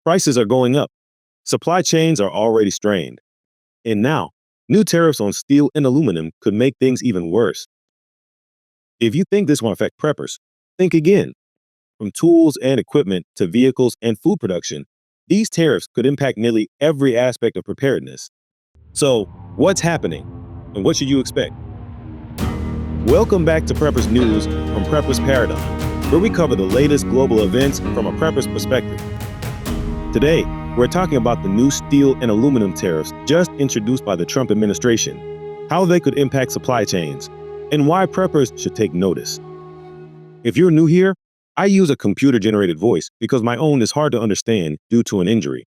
Prices are going up. Supply chains are already strained. And now, new tariffs on steel and aluminum could make things even worse. If you think this won't affect preppers, think again. From tools and equipment to vehicles and food production, these tariffs could impact nearly every aspect of preparedness. So, what's happening? And what should you expect? Welcome back to Preppers News from Preppers Paradigm, where we cover the latest global events from a prepper's perspective. Today, we're talking about the new steel and aluminum tariffs just introduced by the Trump administration, how they could impact supply chains, and why preppers should take notice. If you're new here, I use a computer-generated voice because my own is hard to understand due to an injury.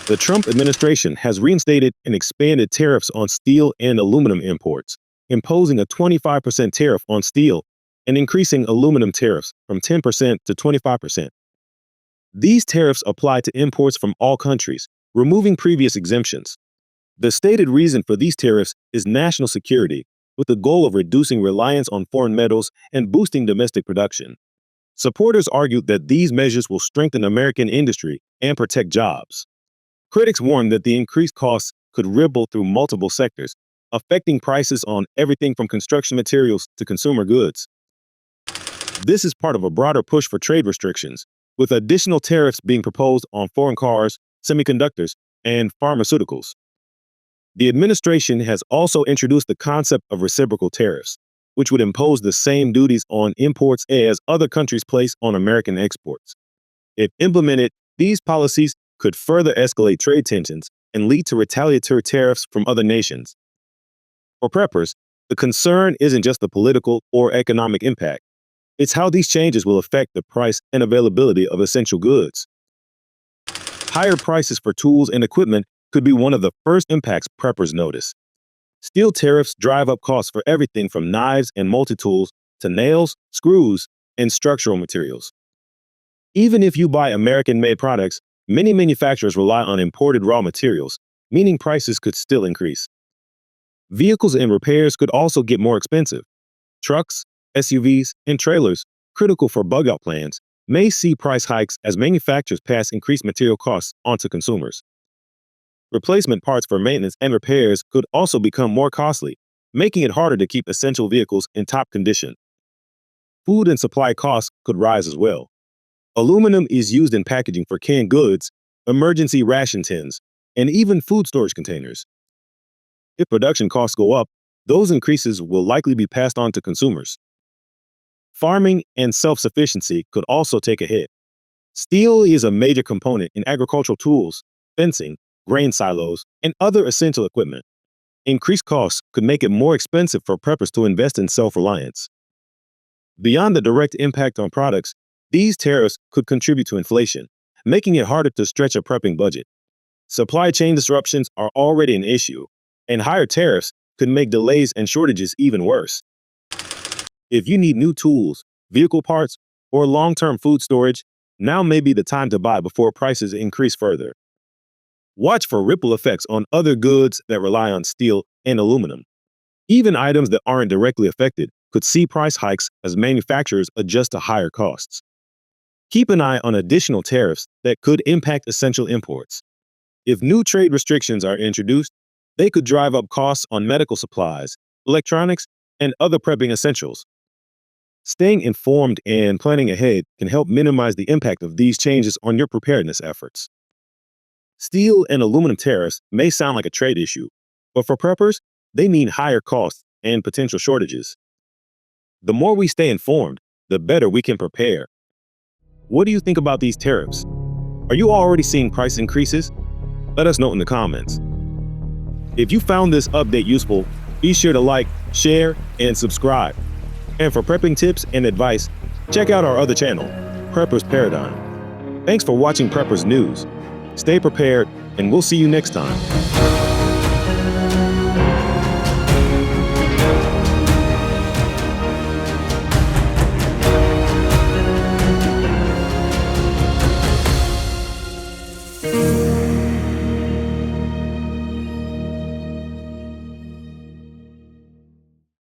The Trump administration has reinstated and expanded tariffs on steel and aluminum imports, imposing a 25% tariff on steel and increasing aluminum tariffs from 10% to 25%. These tariffs apply to imports from all countries, removing previous exemptions. The stated reason for these tariffs is national security, with the goal of reducing reliance on foreign metals and boosting domestic production. Supporters argued that these measures will strengthen American industry and protect jobs. Critics warned that the increased costs could ripple through multiple sectors, affecting prices on everything from construction materials to consumer goods. This is part of a broader push for trade restrictions, with additional tariffs being proposed on foreign cars, semiconductors, and pharmaceuticals. The administration has also introduced the concept of reciprocal tariffs, which would impose the same duties on imports as other countries place on American exports. If implemented, these policies could further escalate trade tensions and lead to retaliatory tariffs from other nations. For preppers, the concern isn't just the political or economic impact. It's how these changes will affect the price and availability of essential goods. Higher prices for tools and equipment could be one of the first impacts preppers notice. Steel tariffs drive up costs for everything from knives and multi-tools to nails, screws, and structural materials. Even if you buy American-made products, many manufacturers rely on imported raw materials, meaning prices could still increase. Vehicles and repairs could also get more expensive. Trucks, SUVs, and trailers, critical for bug-out plans, may see price hikes as manufacturers pass increased material costs onto consumers. Replacement parts for maintenance and repairs could also become more costly, making it harder to keep essential vehicles in top condition. Food and supply costs could rise as well. Aluminum is used in packaging for canned goods, emergency ration tins, and even food storage containers. If production costs go up, those increases will likely be passed on to consumers. Farming and self-sufficiency could also take a hit. Steel is a major component in agricultural tools, fencing, grain silos, and other essential equipment. Increased costs could make it more expensive for preppers to invest in self-reliance. Beyond the direct impact on products, these tariffs could contribute to inflation, making it harder to stretch a prepping budget. Supply chain disruptions are already an issue, and higher tariffs could make delays and shortages even worse. If you need new tools, vehicle parts, or long-term food storage, now may be the time to buy before prices increase further. Watch for ripple effects on other goods that rely on steel and aluminum. Even items that aren't directly affected could see price hikes as manufacturers adjust to higher costs. Keep an eye on additional tariffs that could impact essential imports. If new trade restrictions are introduced, they could drive up costs on medical supplies, electronics, and other prepping essentials. Staying informed and planning ahead can help minimize the impact of these changes on your preparedness efforts. Steel and aluminum tariffs may sound like a trade issue, but for preppers, they mean higher costs and potential shortages. The more we stay informed, the better we can prepare. What do you think about these tariffs? Are you already seeing price increases? Let us know in the comments. If you found this update useful, be sure to like, share, and subscribe. And for prepping tips and advice, check out our other channel, Preppers Paradigm. Thanks for watching Preppers News. Stay prepared, and we'll see you next time.